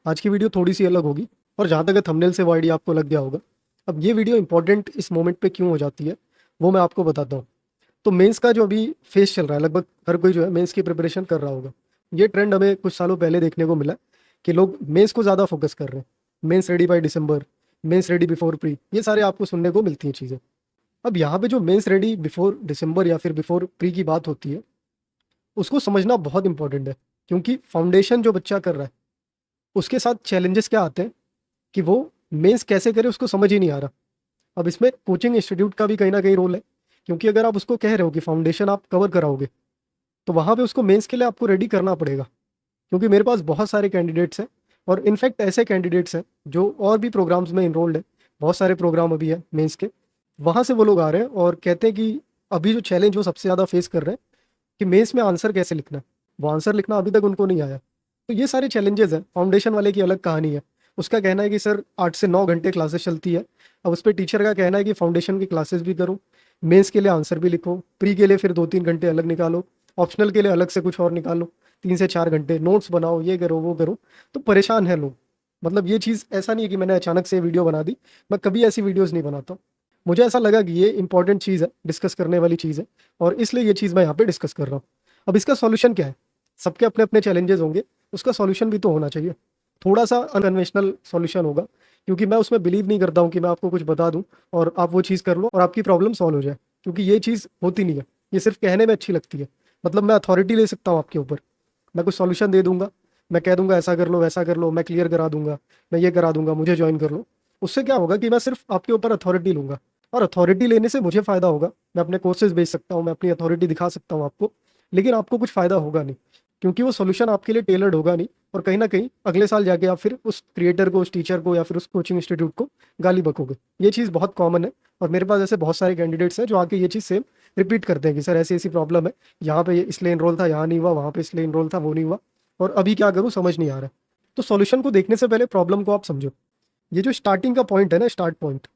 आज की वीडियो थोड़ी सी अलग होगी और जहाँ तक थंबनेल से वो आइडिया आपको लग गया होगा। अब ये वीडियो इंपॉर्टेंट इस मोमेंट पे क्यों हो जाती है वो मैं आपको बताता हूँ। तो मेंस का जो अभी फेस चल रहा है, लगभग हर कोई जो है मेंस की प्रिपरेशन कर रहा होगा। ये ट्रेंड हमें कुछ सालों पहले देखने को मिला कि लोग मेंस को ज़्यादा फोकस कर रहे हैं। Mains ready by December, mains ready before pre, ये सारे आपको सुनने को मिलती हैं चीज़ें। अब यहाँ पे जो मेंस रेडी बिफोर दिसंबर या फिर बिफोर प्री की बात होती है, उसको समझना बहुत इंपॉर्टेंट है। क्योंकि फाउंडेशन जो बच्चा कर रहा है उसके साथ चैलेंजेस क्या आते हैं कि वो मेंस कैसे करे उसको समझ ही नहीं आ रहा। अब इसमें कोचिंग इंस्टीट्यूट का भी कहीं ना कहीं रोल है। क्योंकि अगर आप उसको कह रहे हो कि फाउंडेशन आप कवर कराओगे तो वहाँ पे उसको मेंस के लिए आपको रेडी करना पड़ेगा। क्योंकि मेरे पास बहुत सारे कैंडिडेट्स हैं और इनफैक्ट ऐसे कैंडिडेट्स हैं जो और भी प्रोग्राम्स में इनरोल्ड है। बहुत सारे प्रोग्राम अभी है मेंस के, वहाँ से वो लोग आ रहे हैं और कहते हैं कि अभी जो चैलेंज वो सबसे ज़्यादा फेस कर रहे हैं कि मेंस में आंसर कैसे लिखना है। वो आंसर लिखना अभी तक उनको नहीं आया। तो ये सारे चैलेंजेस हैं। फाउंडेशन वाले की अलग कहानी है। उसका कहना है कि सर 8 से 9 घंटे क्लासेस चलती है। अब उस पर टीचर का कहना है कि फाउंडेशन की क्लासेस भी करो, मेंस के लिए आंसर भी लिखो, प्री के लिए फिर 2-3 घंटे अलग निकालो, ऑप्शनल के लिए अलग से कुछ और निकालो, 3 से 4 घंटे नोट्स बनाओ, ये करो वो करो। तो परेशान है लोग। मतलब ये चीज़ ऐसा नहीं है कि मैंने अचानक से वीडियो बना दी। मैं कभी ऐसी वीडियोज़ नहीं बनाता हूँ। मुझे ऐसा लगा कि ये इंपॉर्टेंट चीज़ है, डिस्कस करने वाली चीज़ है, और इसलिए ये चीज़ मैं यहाँ पे डिस्कस कर रहा हूँ। अब इसका सॉल्यूशन क्या है? सबके अपने अपने चैलेंजेस होंगे, उसका सॉल्यूशन भी तो होना चाहिए। थोड़ा सा अनकन्वेंशनल सॉल्यूशन होगा, क्योंकि मैं उसमें बिलीव नहीं करता हूँ कि मैं आपको कुछ बता दूँ और आप वो चीज़ कर लो और आपकी प्रॉब्लम सॉल्व हो जाए। क्योंकि ये चीज़ होती नहीं है। ये सिर्फ कहने में अच्छी लगती है। मतलब मैं अथॉरिटी ले सकता हूँ आपके ऊपर, मैं कुछ सॉल्यूशन दे दूंगा, मैं कह दूंगा ऐसा कर लो वैसा कर लो, मैं क्लियर करा दूंगा, मैं ये करा दूंगा, मुझे ज्वाइन कर लो। उससे क्या होगा कि मैं सिर्फ आपके ऊपर अथॉरिटी लूंगा, और अथॉरिटी लेने से मुझे फ़ायदा होगा। मैं अपने कोर्सेज बेच सकता हूँ, मैं अपनी अथॉरिटी दिखा सकता हूँ आपको, लेकिन आपको कुछ फ़ायदा होगा नहीं। क्योंकि वो सोल्यूशन आपके लिए टेलर्ड होगा नहीं, और कहीं ना कहीं अगले साल जाके आप फिर उस क्रिएटर को, उस टीचर को या फिर उस कोचिंग इंस्टीट्यूट को गाली बकोगे। ये चीज़ बहुत कॉमन है, और मेरे पास ऐसे बहुत सारे कैंडिडेट्स हैं जो आके ये चीज़ सेम रिपीट करते हैं कि सर ऐसी ऐसी प्रॉब्लम है, यहाँ पे इसलिए इनरोल था, यहाँ नहीं हुआ, वहाँ पे इसलिए इनरोल था, वो नहीं हुआ, और अभी क्या करूँ समझ नहीं आ रहा है। तो सॉल्यूशन को देखने से पहले प्रॉब्लम को आप समझो। ये जो स्टार्टिंग का पॉइंट है ना, स्टार्ट पॉइंट,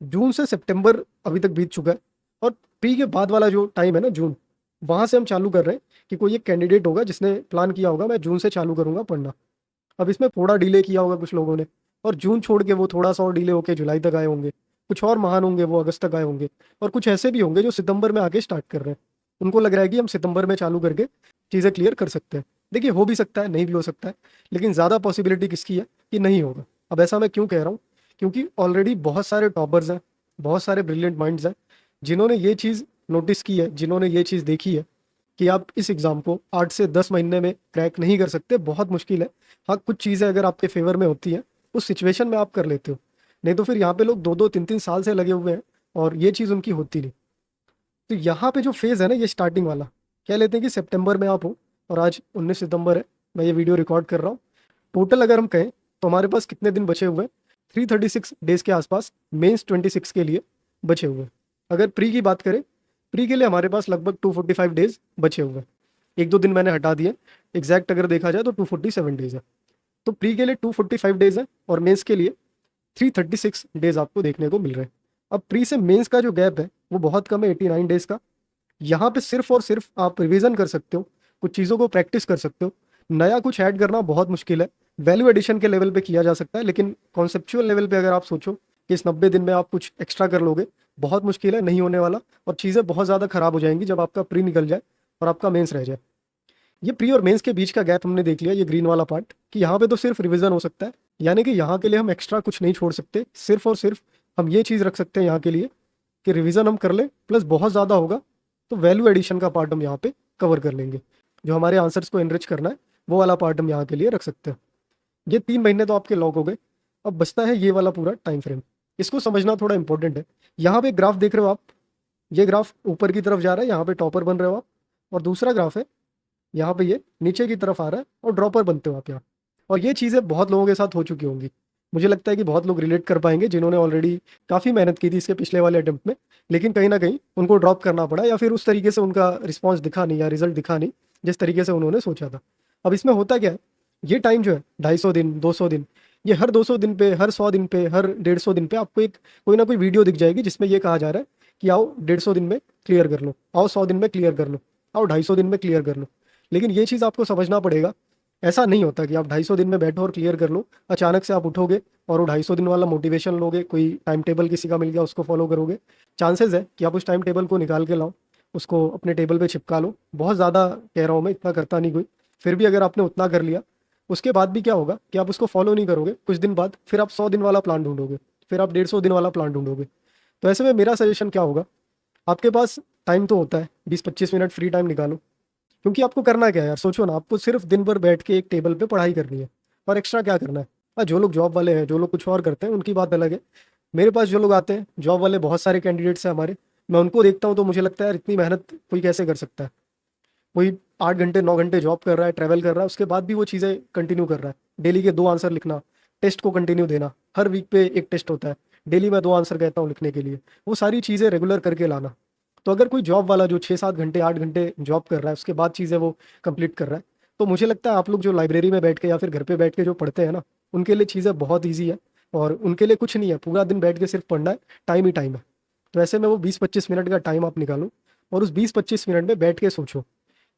जून से सितंबर अभी तक बीत चुका है, और प्री के बाद वाला जो टाइम है ना, जून, वहाँ से हम चालू कर रहे हैं कि कोई एक कैंडिडेट होगा जिसने प्लान किया होगा मैं जून से चालू करूंगा पढ़ना। अब इसमें थोड़ा डिले किया होगा कुछ लोगों ने, और जून छोड़ के वो थोड़ा सा और डिले होकर जुलाई तक आए होंगे। कुछ और महान होंगे वो अगस्त तक आए होंगे, और कुछ ऐसे भी होंगे जो सितंबर में आके स्टार्ट कर रहे हैं। उनको लग रहा है कि हम सितंबर में चालू करके चीज़ें क्लियर कर सकते हैं। देखिए, हो भी सकता है, नहीं भी हो सकता है, लेकिन ज़्यादा पॉसिबिलिटी किसकी है कि नहीं होगा। अब ऐसा मैं क्यों कह रहा हूँ? क्योंकि ऑलरेडी बहुत सारे टॉपर्स हैं, बहुत सारे ब्रिलियंट माइंड्स हैं, जिन्होंने ये चीज़ नोटिस की है, जिन्होंने ये चीज़ देखी है कि आप इस एग्ज़ाम को 8 से 10 महीने में क्रैक नहीं कर सकते, बहुत मुश्किल है। हाँ, कुछ चीज़ें अगर आपके फेवर में होती हैं, उस सिचुएशन में आप कर लेते हो, नहीं तो फिर यहाँ पे लोग 2-2 3-3 साल से लगे हुए हैं और ये चीज़ उनकी होती नहीं। तो यहाँ पे जो फेज़ है ना, ये स्टार्टिंग वाला, कह लेते हैं कि सितंबर में आप हो, और आज 19 सितंबर है, मैं ये वीडियो रिकॉर्ड कर रहा हूँ। टोटल अगर हम कहें तो हमारे पास कितने दिन बचे हुए हैं? 336 डेज के आसपास मेंस 26 के लिए बचे हुए हैं। अगर प्री की बात करें, प्री के लिए हमारे पास लगभग 245 डेज बचे हुए हैं। 1-2 दिन मैंने हटा दिए, एग्जैक्ट अगर देखा जाए तो 247 डेज है। तो प्री के लिए 245 डेज है, और मेंस के लिए 336 डेज आपको देखने को मिल रहे हैं। अब प्री से मेंस का जो गैप है वो बहुत कम है, 89 डेज का। यहाँ पे सिर्फ और सिर्फ आप रिवीजन कर सकते हो, कुछ चीज़ों को प्रैक्टिस कर सकते हो। नया कुछ ऐड करना बहुत मुश्किल है। वैल्यू एडिशन के लेवल पे किया जा सकता है, लेकिन कॉन्सेप्चुअल लेवल पे अगर आप सोचो कि इस 90 दिन में आप कुछ एक्स्ट्रा कर लोगे, बहुत मुश्किल है, नहीं होने वाला। और चीज़ें बहुत ज़्यादा खराब हो जाएंगी जब आपका प्री निकल जाए और आपका मेंस रह जाए। ये प्री और मेंस के बीच का गैप हमने देख लिया, ये ग्रीन वाला पार्ट, कि यहाँ पे तो सिर्फ रिवीजन हो सकता है। यानी कि यहाँ के लिए हम एक्स्ट्रा कुछ नहीं छोड़ सकते, सिर्फ और सिर्फ हम ये चीज़ रख सकते हैं यहाँ के लिए कि रिवीजन हम कर लें, प्लस बहुत ज़्यादा होगा तो वैल्यू एडिशन का पार्ट हम यहाँ पे कवर कर लेंगे। जो हमारे आंसर्स को एनरिच करना है वो वाला पार्ट हम यहाँ के लिए रख सकते हैं। ये 3 महीने तो आपके लॉक हो गए। अब बचता है ये वाला पूरा टाइम फ्रेम। इसको समझना थोड़ा इंपॉर्टेंट है। यहाँ पे ग्राफ देख रहे हो आप, ये ग्राफ ऊपर की तरफ जा रहा है, यहाँ पे टॉपर बन रहे हो आप, और दूसरा ग्राफ है यहाँ पे ये नीचे की तरफ आ रहा है और ड्रॉपर बनते हो आप यहाँ। और ये चीज़ें बहुत लोगों के साथ हो चुकी होंगी। मुझे लगता है कि बहुत लोग रिलेट कर पाएंगे जिन्होंने ऑलरेडी काफ़ी मेहनत की थी इसके पिछले वाले अटेम्प्ट में, लेकिन कहीं ना कहीं उनको ड्रॉप करना पड़ा, या फिर उस तरीके से उनका रिस्पॉन्स दिखा नहीं या रिजल्ट दिखा नहीं जिस तरीके से उन्होंने सोचा था। अब इसमें होता क्या है, ये टाइम जो है 250 दिन, 200 दिन, ये हर 200 दिन पे, हर 100 दिन पे, हर 150 दिन पे आपको एक कोई ना कोई वीडियो दिख जाएगी जिसमें ये कहा जा रहा है कि आओ 150 दिन में क्लियर कर लो, आओ 100 दिन में क्लियर कर लो, आओ 250 दिन में क्लियर कर लो। लेकिन ये चीज़ आपको समझना पड़ेगा ऐसा नहीं होता कि आप 250 दिन में बैठो और क्लियर कर लो, अचानक से आप उठोगे और वो 250 दिन वाला मोटिवेशन लोगे, कोई टाइम टेबल किसी का मिल गया उसको फॉलो करोगे। चांसेस है कि आप उस टाइम टेबल को निकाल के लाओ, उसको अपने टेबल पे चिपका लो। बहुत ज़्यादा कह रहा हूँ मैं, इतना करता नहीं कोई, फिर भी अगर आपने उतना कर लिया, उसके बाद भी क्या होगा कि आप उसको फॉलो नहीं करोगे, कुछ दिन बाद फिर आप 100 दिन वाला प्लान ढूंढोगे, फिर आप 150 दिन वाला प्लान ढूंढोगे। तो ऐसे में मेरा सजेशन क्या होगा, आपके पास टाइम तो होता है, 20-25 मिनट फ्री टाइम निकालो। क्योंकि आपको करना क्या है यार, सोचो ना, आपको सिर्फ दिन भर बैठ के एक टेबल पे पढ़ाई करनी है, और एक्स्ट्रा क्या करना है। जो लोग जॉब वाले हैं, जो लोग कुछ और करते हैं, उनकी बात अलग है। मेरे पास जो लोग आते हैं जॉब वाले, बहुत सारे कैंडिडेट्स हैं हमारे, मैं उनको देखता हूँ तो मुझे लगता है यार इतनी मेहनत कोई कैसे कर सकता है। कोई 8 घंटे 9 घंटे जॉब कर रहा है, ट्रैवल कर रहा है, उसके बाद भी वो चीज़ें कंटिन्यू कर रहा है। डेली के 2 आंसर लिखना, टेस्ट को कंटिन्यू देना, हर वीक पे एक टेस्ट होता है, डेली मैं 2 आंसर कहता हूँ लिखने के लिए, वो सारी चीज़ें रेगुलर करके लाना। तो अगर कोई जॉब वाला जो 6-7 घंटे 8 घंटे जॉब कर रहा है, उसके बाद चीज़ें वो कंप्लीट कर रहा है, तो मुझे लगता है आप लोग जो लाइब्रेरी में बैठ के या फिर घर पे बैठ के जो पढ़ते हैं ना, उनके लिए चीज़ें बहुत ईजी है। और उनके लिए कुछ नहीं है, पूरा दिन बैठ के सिर्फ पढ़ना है, टाइम ही टाइम है। तो ऐसे में वो 20-25 मिनट का टाइम आप निकालो, और उस 20-25 मिनट में बैठ के सोचो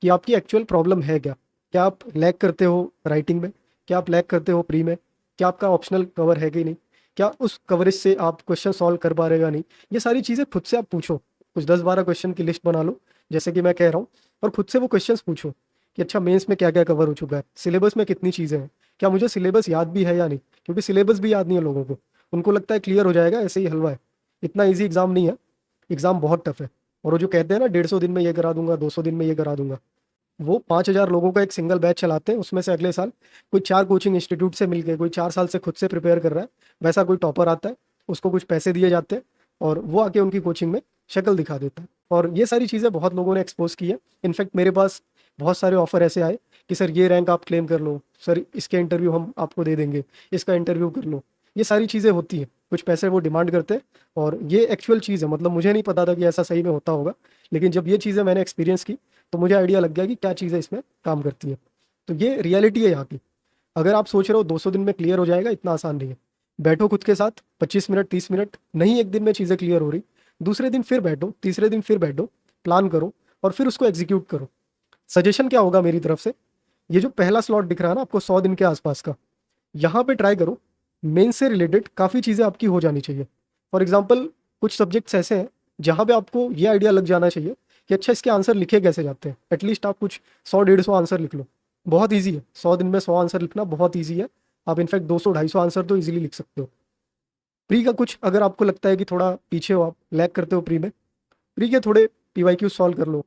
कि आपकी एक्चुअल प्रॉब्लम है क्या। क्या आप लैग करते हो राइटिंग में, क्या आप लैग करते हो प्री में, क्या आपका ऑप्शनल कवर है कि नहीं, क्या उस कवरेज से आप क्वेश्चन सॉल्व कर पा रहे हो या नहीं। ये सारी चीज़ें खुद से आप पूछो, कुछ 10-12 क्वेश्चन की लिस्ट बना लो, जैसे कि मैं कह रहा हूँ, और खुद से वो क्वेश्चंस पूछो कि अच्छा मेंस में क्या क्या कवर हो चुका है, सिलेबस में कितनी चीज़ें हैं, क्या मुझे सिलेबस याद भी है या नहीं। क्योंकि सिलेबस भी याद नहीं है लोगों को, उनको लगता है क्लियर हो जाएगा, ऐसे ही हलवा है। इतना ईजी एग्ज़ाम नहीं है, एग्ज़ाम बहुत टफ है। और वो जो कहते हैं ना 150 दिन में ये करा दूंगा, 200 दिन में ये करा दूंगा, वो 5,000 लोगों का एक सिंगल बैच चलाते हैं, उसमें से अगले साल कोई 4 कोचिंग इंस्टीट्यूट से मिलके, कोई 4 साल से खुद से प्रिपेयर कर रहा है, वैसा कोई टॉपर आता है, उसको कुछ पैसे दिए जाते हैं, और वो आके उनकी कोचिंग में शक्ल दिखा देता है। और ये सारी चीज़ें बहुत लोगों ने एक्सपोज की है। इनफैक्ट मेरे पास बहुत सारे ऑफर ऐसे आए कि सर ये रैंक आप क्लेम कर लो, सर इसके इंटरव्यू हम आपको दे देंगे, इसका इंटरव्यू कर लो। ये सारी चीज़ें होती हैं, कुछ पैसे वो डिमांड करते हैं, और ये एक्चुअल चीज़ है। मतलब मुझे नहीं पता था कि ऐसा सही में होता होगा, लेकिन जब ये चीज़ें मैंने एक्सपीरियंस की तो मुझे आइडिया लग गया कि क्या चीज़ें इसमें काम करती है। तो ये रियलिटी है यहाँ की। अगर आप सोच रहे हो 200 दिन में क्लियर हो जाएगा, इतना आसान नहीं है। बैठो खुद के साथ 25 मिनट 30 मिनट, नहीं एक दिन में चीज़ें क्लियर हो रही, दूसरे दिन फिर बैठो, तीसरे दिन फिर बैठो, प्लान करो, और फिर उसको एग्जीक्यूट करो। सजेशन क्या होगा मेरी तरफ से, ये जो पहला स्लॉट दिख रहा है ना आपको 100 दिन के आसपास का, यहाँ पे ट्राई करो। मेन से रिलेटेड काफ़ी चीज़ें आपकी हो जानी चाहिए। फॉर एग्जाम्पल कुछ सब्जेक्ट्स ऐसे हैं जहाँ पे आपको ये आइडिया लग जाना चाहिए कि अच्छा इसके आंसर लिखे कैसे जाते हैं। एटलीस्ट आप कुछ 100-150 आंसर लिख लो, बहुत ईजी है। 100 दिन में 100 आंसर लिखना बहुत ईजी है। आप इनफैक्ट 200-250 आंसर तो ईजिली लिख सकते हो। प्री का कुछ अगर आपको लगता है कि थोड़ा पीछे हो, आप लैग करते हो प्री में, प्री के थोड़े PYQ सॉल्व कर लो,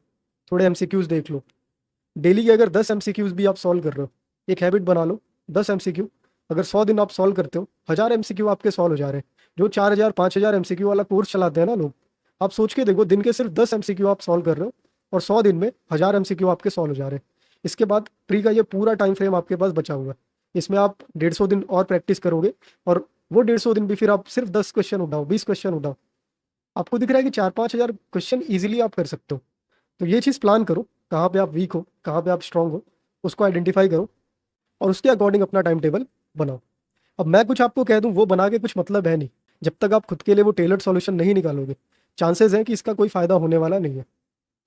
थोड़े MCQs देख लो। डेली के अगर 10 MCQs भी आप सॉल्व कर रहे हो, एक हैबिट बना लो, 10 MCQ अगर 100 दिन आप सॉल्व करते हो, 1000 MCQ आपके सॉल्व हो जा रहे हैं। जो 4000-5000 MCQ वाला कोर्स चलाते हैं ना लोग, आप सोच के देखो, दिन के सिर्फ 10 MCQ आप सॉल्व कर रहे हो, और 100 दिन में 1000 MCQ आपके सॉल्व हो जा रहे हैं। इसके बाद प्री का ये पूरा टाइम फ्रेम आपके पास बचा हुआ है, इसमें आप 150 दिन और प्रैक्टिस करोगे, और वो 150 दिन भी फिर आप सिर्फ 10 क्वेश्चन उठाओ, 20 क्वेश्चन उठाओ, आपको दिख रहा है कि 4-5 हज़ार क्वेश्चन ईजिली आप कर सकते हो। तो ये चीज़ प्लान करो, कहाँ पे आप वीक हो, कहाँ पे आप स्ट्रांग हो, उसको आइडेंटिफाई करो, और उसके अकॉर्डिंग अपना टाइम टेबल बनाओ। अब मैं कुछ आपको कह दूं, वो बना के कुछ मतलब है नहीं, जब तक आप खुद के लिए वो टेलर्ड सॉल्यूशन नहीं निकालोगे, चांसेस हैं कि इसका कोई फ़ायदा होने वाला नहीं है।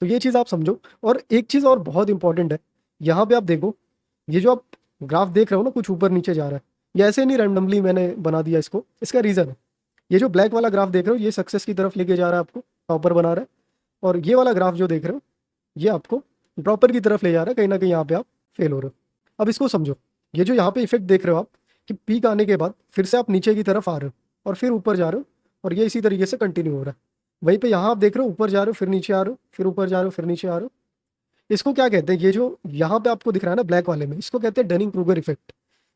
तो ये चीज़ आप समझो। और एक चीज़ और बहुत इंपॉर्टेंट है, यहाँ पे आप देखो, ये जो आप ग्राफ देख रहे हो ना, कुछ ऊपर नीचे जा रहा है, ये ऐसे नहीं रैंडमली मैंने बना दिया इसको, इसका रीज़न है। ये जो ब्लैक वाला ग्राफ देख रहे हो, ये सक्सेस की तरफ लेके जा रहा है, आपको टॉपर बना रहा है। और ये वाला ग्राफ जो देख रहे हो, ये आपको ड्रॉपर की तरफ ले जा रहा है, कहीं ना कहीं यहाँ पे आप फेल हो रहे हो। अब इसको समझो, ये जो यहाँ पे इफेक्ट देख रहे हो आप, कि पीक आने के बाद फिर से आप नीचे की तरफ आ रहे हो और फिर ऊपर जा रहे हो, और ये इसी तरीके से कंटिन्यू हो रहा है। वहीं पे यहाँ आप देख रहे हो, ऊपर जा रहे हो फिर नीचे आ रहे हो, फिर ऊपर जा रहे हो फिर नीचे आ रहे हो। इसको क्या कहते हैं, ये जो यहाँ पे आपको दिख रहा है ना ब्लैक वाले में, इसको कहते हैं डनिंग क्रूगर इफेक्ट।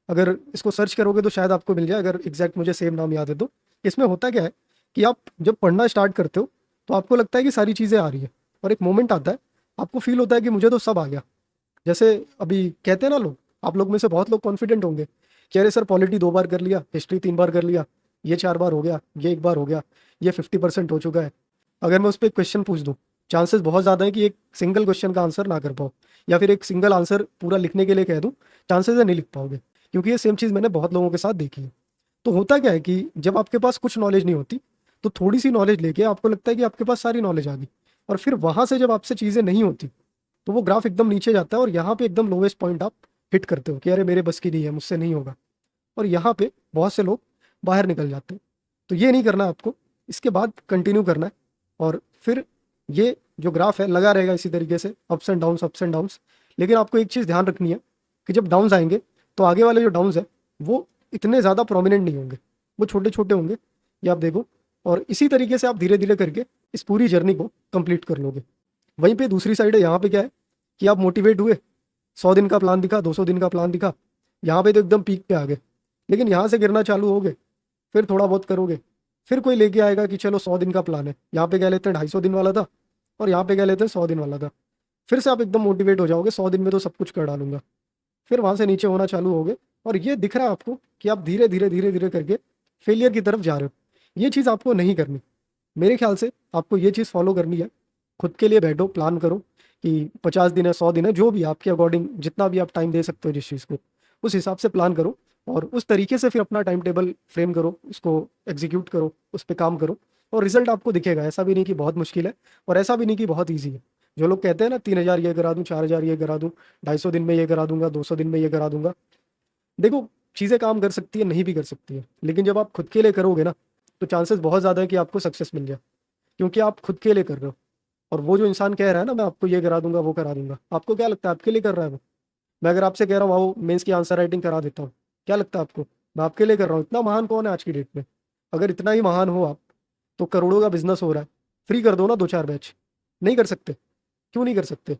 अगर इसको सर्च करोगे तो शायद आपको मिल जाए, अगर एग्जैक्ट मुझे सेम नाम याद है तो। इसमें होता क्या है कि आप जब पढ़ना स्टार्ट करते हो तो आपको लगता है कि सारी चीज़ें आ रही है, और एक मोमेंट आता है, आपको फील होता है कि मुझे तो सब आ गया। जैसे अभी कहते हैं ना लोग, आप लोग में से बहुत लोग कॉन्फिडेंट होंगे कि अरे सर पॉलिटी 2 बार कर लिया, हिस्ट्री 3 बार कर लिया, ये 4 बार हो गया, ये 1 बार हो गया, ये 50% हो चुका है। अगर मैं उस पर एक क्वेश्चन पूछ दूँ, चांसेस बहुत ज़्यादा है कि एक सिंगल क्वेश्चन का आंसर ना कर पाओ, या फिर एक सिंगल आंसर पूरा लिखने के लिए कह दूँ, चांसेस है नहीं लिख पाओगे। क्योंकि ये सेम चीज़ मैंने बहुत लोगों के साथ देखी है। तो होता क्या है कि जब आपके पास कुछ नॉलेज नहीं होती, तो थोड़ी सी नॉलेज लेके आपको लगता है कि आपके पास सारी नॉलेज आ गई, और फिर वहाँ से जब आपसे चीज़ें नहीं होती, तो वो ग्राफ एकदम नीचे जाता है, और यहाँ पे एकदम लोवेस्ट पॉइंट आप हिट करते हो कि अरे मेरे बस की नहीं है, मुझसे नहीं होगा, और यहाँ पे बहुत से लोग बाहर निकल जाते हैं। तो ये नहीं करना है आपको, इसके बाद कंटिन्यू करना है। और फिर ये जो ग्राफ है लगा रहेगा इसी तरीके से, ups and downs, ups and downs. लेकिन आपको एक चीज़ ध्यान रखनी है कि जब डाउन्स आएंगे तो आगे वाले जो डाउन्स है वो इतने ज़्यादा प्रोमिनेंट नहीं होंगे, वो छोटे छोटे होंगे, ये आप देखो। और इसी तरीके से आप धीरे धीरे करके इस पूरी जर्नी को कंप्लीट कर लोगे। वहीं पे दूसरी साइड है, यहाँ पे क्या है कि आप मोटिवेट हुए, 100 दिन का प्लान दिखा, 200 दिन का प्लान दिखा, यहाँ पे तो एकदम पीक पे आ गए। लेकिन यहाँ से गिरना चालू हो गए, फिर थोड़ा बहुत करोगे, फिर कोई लेके आएगा कि चलो 100 दिन का प्लान है, यहाँ पे कह लेते हैं 250 दिन वाला था, और यहाँ पे कह लेते हैं 100 दिन वाला था। फिर से आप एकदम मोटिवेट हो जाओगे, 100 दिन में तो सब कुछ कर डालूंगा, फिर वहां से नीचे होना चालू हो गए। और ये दिख रहा है आपको कि आप धीरे धीरे धीरे धीरे करके फेलियर की तरफ जा रहे हो। ये चीज़ आपको नहीं करनी। मेरे ख्याल से आपको ये चीज़ फॉलो करनी है। खुद के लिए बैठो, प्लान करो कि 50 दिन है, 100 दिन है, जो भी आपके अकॉर्डिंग जितना भी आप टाइम दे सकते हो जिस चीज़ को, उस हिसाब से प्लान करो। और उस तरीके से फिर अपना टाइम टेबल फ्रेम करो, उसको एग्जीक्यूट करो, उस पर काम करो, और रिजल्ट आपको दिखेगा। ऐसा भी नहीं कि बहुत मुश्किल है, और ऐसा भी नहीं कि बहुत ईजी है। जो लोग कहते हैं ना 3,000 ये करा दूँ, 4,000 ये करा दूँ, 250 दिन में ये करा दूंगा, 200 दिन में ये करा दूंगा, देखो चीज़ें काम कर सकती है, नहीं भी कर सकती है। लेकिन जब आप खुद के लिए करोगे ना, तो चांसेस बहुत ज़्यादा है कि आपको सक्सेस मिल जाए, क्योंकि आप खुद के लिए कर रहे हो। और वो जो इंसान कह रहा है ना मैं आपको ये करा दूंगा, वो करा दूंगा, आपको क्या लगता है आपके लिए कर रहा है वो? मैं अगर आपसे कह रहा हूँ आओ मेंस की आंसर राइटिंग करा देता हूँ, क्या लगता है आपको? मैं आपके लिए कर रहा हूँ। इतना महान कौन है आज की डेट में? अगर इतना ही महान हो आप, तो करोड़ों का बिजनेस हो रहा है, फ्री कर दो ना 2-4 बैच। नहीं कर सकते? क्यों नहीं कर सकते?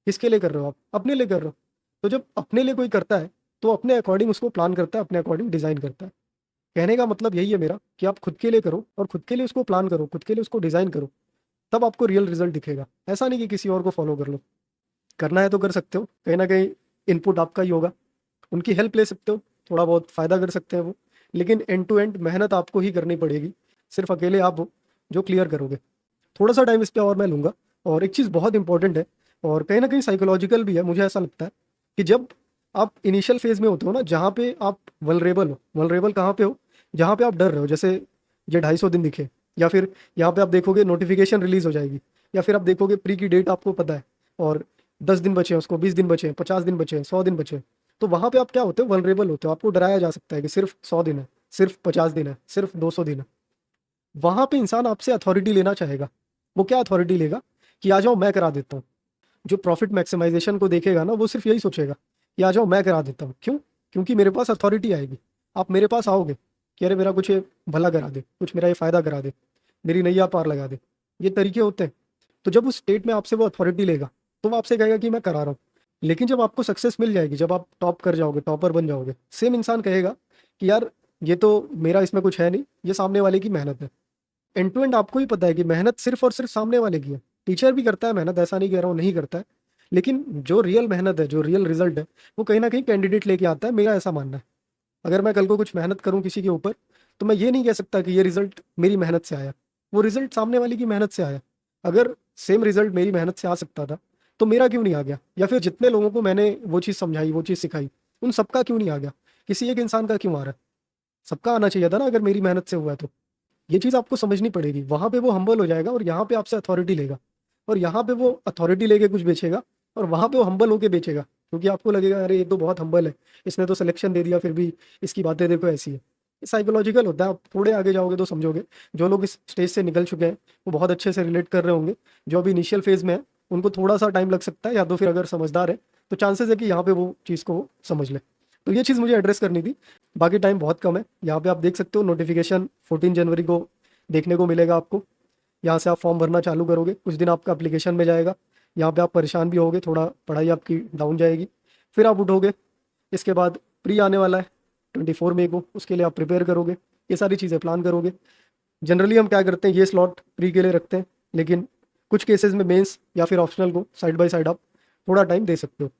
किसके लिए कर रहे हो आप? अपने लिए कर रहे हो। तो जब अपने लिए कोई करता है, तो अपने अकॉर्डिंग उसको प्लान करता है, अपने अकॉर्डिंग डिज़ाइन करता है। कहने का मतलब यही है मेरा कि आप खुद के लिए करो, और खुद के लिए उसको प्लान करो, खुद के लिए उसको डिज़ाइन करो, तब आपको रियल रिजल्ट दिखेगा। ऐसा नहीं कि किसी और को फॉलो कर लो। करना है तो कर सकते हो, कहीं ना कहीं इनपुट आपका ही होगा, उनकी हेल्प ले सकते हो, थोड़ा बहुत फ़ायदा कर सकते हैं वो। लेकिन एंड टू एंड मेहनत आपको ही करनी पड़ेगी, सिर्फ अकेले आप हो जो क्लियर करोगे। थोड़ा सा टाइम इस पे और मैं लूँगा। और एक चीज़ बहुत इंपॉर्टेंट है, और कहीं ना कहीं साइकोलॉजिकल भी है, मुझे ऐसा लगता है कि जब आप इनिशियल फेज में होते हो ना, जहाँ पे आप वल्नरेबल हो, वल्नरेबल कहाँ पे हो? जहाँ पे आप डर रहे हो, जैसे ये 250 दिन दिखे, या फिर यहाँ पे आप देखोगे नोटिफिकेशन रिलीज हो जाएगी, या फिर आप देखोगे प्री की डेट आपको पता है, और 10 दिन बचे हैं उसको, 20 दिन बचे हैं, 50 दिन बचे हैं, 100 दिन बचे हैं। तो वहाँ पे आप क्या होते हो? वल्नरेबल होते हो। आपको डराया जा सकता है कि सिर्फ 100 दिन है, सिर्फ 50 दिन है, सिर्फ 200 दिन है। वहां पे इंसान आपसे अथॉरिटी लेना चाहेगा। वो क्या अथॉरिटी लेगा? कि आ जाओ मैं करा देता हूँ। जो प्रॉफिट मैक्सिमाइजेशन को देखेगा ना, वो सिर्फ यही सोचेगा कि आ जाओ मैं करा देता हूँ। क्यों? क्योंकि मेरे पास अथॉरिटी आएगी। आप मेरे पास आओगे कि अरे मेरा कुछ ये भला करा दे, कुछ मेरा ये फायदा करा दे, मेरी नैया पार लगा दे। ये तरीके होते हैं। तो जब उस स्टेट में आपसे वो अथॉरिटी लेगा, तो वो आपसे कहेगा कि मैं करा रहा हूँ। लेकिन जब आपको सक्सेस मिल जाएगी, जब आप टॉप कर जाओगे, टॉपर बन जाओगे, सेम इंसान कहेगा कि यार ये तो मेरा इसमें कुछ है नहीं, ये सामने वाले की मेहनत है। एंड टू एंड आपको ही पता है कि मेहनत सिर्फ और सिर्फ सामने वाले की है। टीचर भी करता है मेहनत, ऐसा नहीं कह रहा हूँ नहीं करता है, लेकिन जो रियल मेहनत है, जो रियल रिजल्ट है, वो कहीं ना कहीं कैंडिडेट लेके आता है, मेरा ऐसा मानना है। अगर मैं कल को कुछ मेहनत करूँ किसी के ऊपर, तो मैं ये नहीं कह सकता कि ये रिजल्ट मेरी मेहनत से आया, वो रिजल्ट सामने वाले की मेहनत से आया। अगर सेम रिजल्ट मेरी मेहनत से आ सकता था, तो मेरा क्यों नहीं आ गया? या फिर जितने लोगों को मैंने वो चीज़ समझाई, वो चीज़ सिखाई, उन सबका क्यों नहीं आ गया? किसी एक इंसान का क्यों आ रहा है? सबका आना चाहिए था ना, अगर मेरी मेहनत से हुआ है तो। ये चीज़ आपको समझनी पड़ेगी। वहाँ पे वो हम्बल हो जाएगा, और यहाँ पे आपसे अथॉरिटी लेगा। और यहाँ पे वो अथॉरिटी लेके कुछ बेचेगा, और वहाँ पे वो हम्बल होके बेचेगा, क्योंकि आपको लगेगा अरे ये तो बहुत हम्बल है, इसने तो सिलेक्शन दे दिया, फिर भी इसकी बातें देखो ऐसी है। ये साइकोलॉजिकल होता है। आप थोड़े आगे जाओगे तो समझोगे। जो लोग इस स्टेज से निकल चुके हैं वो बहुत अच्छे से रिलेट कर रहे होंगे। जो अभी इनिशियल फेज में है, उनको थोड़ा सा टाइम लग सकता है, या तो फिर अगर समझदार है तो चांसेस है कि यहाँ पे वो चीज़ को वो समझ ले। तो ये चीज़ मुझे एड्रेस करनी थी। बाकी टाइम बहुत कम है। यहाँ पे आप देख सकते हो नोटिफिकेशन 14 जनवरी को देखने को मिलेगा आपको। यहाँ से आप फॉर्म भरना चालू करोगे, कुछ दिन आपका एप्लीकेशन में जाएगा। यहाँ पे आप परेशान भी होगे, थोड़ा पढ़ाई आपकी डाउन जाएगी, फिर आप उठोगे। इसके बाद प्री आने वाला है 24 मई को, उसके लिए आप प्रिपेयर करोगे, ये सारी चीज़ें प्लान करोगे। जनरली हम क्या करते हैं, ये स्लॉट प्री के लिए रखते हैं, लेकिन कुछ केसेस में मेंस या फिर ऑप्शनल को साइड बाय साइड आप थोड़ा टाइम दे सकते हो।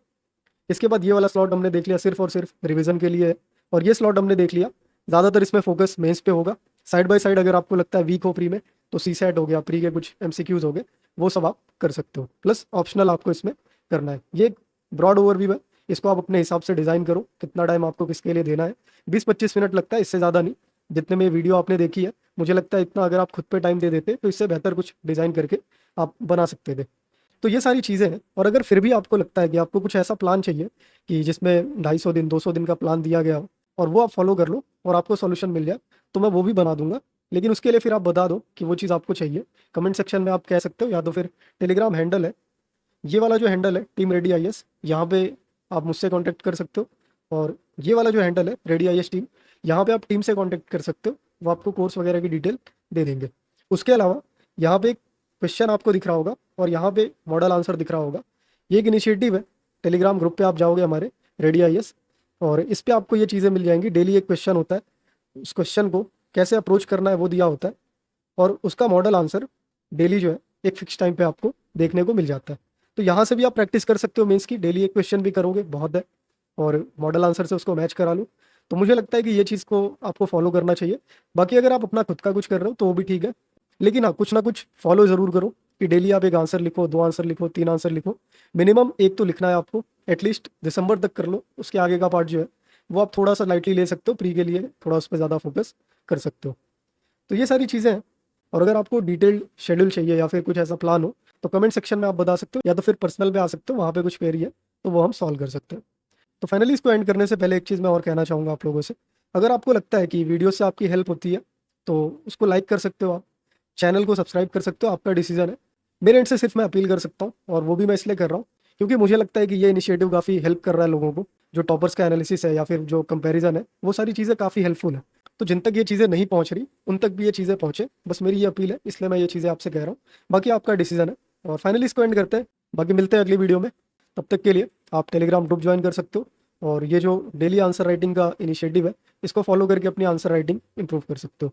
इसके बाद ये वाला स्लॉट हमने देख लिया सिर्फ और सिर्फ रिवीजन के लिए है, और ये स्लॉट हमने देख लिया ज़्यादातर इसमें फोकस मेंस पे होगा। साइड बाय साइड अगर आपको लगता है वीक हो प्री में, तो सी सेट हो गया, प्री के कुछ एमसीक्यूज हो गए, वो सब आप कर सकते हो। प्लस ऑप्शनल आपको इसमें करना है। ये एक ब्रॉड ओवरव्यू है, इसको आप अपने हिसाब से डिज़ाइन करो कितना टाइम आपको किसके लिए देना है। 20-25 मिनट लगता है, इससे ज़्यादा नहीं। जितने में वीडियो आपने देखी है, मुझे लगता है इतना अगर आप खुद पे टाइम दे देते तो इससे बेहतर कुछ डिज़ाइन करके आप बना सकते थे। तो ये सारी चीज़ें हैं। और अगर फिर भी आपको लगता है कि आपको कुछ ऐसा प्लान चाहिए कि जिसमें 250 दिन 200 दिन का प्लान दिया गया हो और वो आप फॉलो कर लो और आपको सॉल्यूशन मिल जाए, तो मैं वो भी बना दूंगा। लेकिन उसके लिए फिर आप बता दो कि वो चीज़ आपको चाहिए। कमेंट सेक्शन में आप कह सकते हो, या तो फिर टेलीग्राम हैंडल है, ये वाला जो हैंडल है टीम रेडी आई एस, यहाँ पे आप मुझसे कांटेक्ट कर सकते हो। और ये वाला जो हैंडल है रेडी आई एस टीम, यहाँ पे आप टीम से कांटेक्ट कर सकते हो, वो आपको कोर्स वगैरह की डिटेल दे देंगे। उसके अलावा यहाँ पे एक क्वेश्चन आपको दिख रहा होगा और यहाँ पे मॉडल आंसर दिख रहा होगा। ये एक इनिशिएटिव है, टेलीग्राम ग्रुप पे आप जाओगे हमारे रेडी आई एस, और इस पे आपको ये चीज़ें मिल जाएंगी। डेली एक क्वेश्चन होता है, उस क्वेश्चन को कैसे अप्रोच करना है वो दिया होता है, और उसका मॉडल आंसर डेली जो है एक फिक्स टाइम पे आपको देखने को मिल जाता है। तो यहाँ से भी आप प्रैक्टिस कर सकते हो मेंस की। डेली एक क्वेश्चन भी करोगे बहुत है, और मॉडल आंसर से उसको मैच करा लो। तो मुझे लगता है कि ये चीज़ को आपको फॉलो करना चाहिए। बाकी अगर आप अपना खुद का कुछ कर रहे हो तो वो भी ठीक है, लेकिन हाँ कुछ ना कुछ फॉलो ज़रूर करो कि डेली आप एक आंसर लिखो, 2 आंसर लिखो, 3 आंसर लिखो, मिनिमम एक तो लिखना है आपको। एटलीस्ट दिसंबर तक कर लो। उसके आगे का पार्ट जो है वो आप थोड़ा सा लाइटली ले सकते हो, प्री के लिए थोड़ा उस पर ज़्यादा फोकस कर सकते हो। तो ये सारी चीज़ें हैं। और अगर आपको डिटेल्ड शेड्यूल चाहिए या फिर कुछ ऐसा प्लान हो तो कमेंट सेक्शन में आप बता सकते हो, या तो फिर पर्सनल पे आ सकते हो, वहाँ पे कुछ क्वेरी है तो वो हम सॉल्व कर सकते हैं। तो फाइनली इसको एंड करने से पहले एक चीज़ मैं और कहना चाहूँगा आप लोगों से। अगर आपको लगता है कि वीडियो से आपकी हेल्प होती है तो उसको लाइक कर सकते हो, आप चैनल को सब्सक्राइब कर सकते हो, आपका डिसीजन है। मेरे एंड से सिर्फ मैं अपील कर सकता हूँ, और वो भी मैं इसलिए कर रहा हूँ क्योंकि मुझे लगता है कि ये इनिशिएटिव काफ़ी हेल्प कर रहा है लोगों को। जो टॉपर्स का एनालिसिस है या फिर जो कंपैरिजन है, वो सारी चीज़ें काफ़ी हेल्पफुल है। तो जिन तक ये चीज़ें नहीं पहुँच रही उन तक भी ये चीज़ें पहुँचे, बस मेरी ये अपील है, इसलिए मैं ये चीज़ें आपसे कह रहा हूँ। बाकी आपका डिसीजन है। और फाइनली इसको एंड करते हैं, बाकी मिलते हैं अगली वीडियो में। तब तक के लिए आप टेलीग्राम ग्रुप ज्वाइन कर सकते हो, और ये जो डेली आंसर राइटिंग का इनिशिएटिव है इसको फॉलो करके अपनी आंसर राइटिंग इंप्रूव कर सकते हो।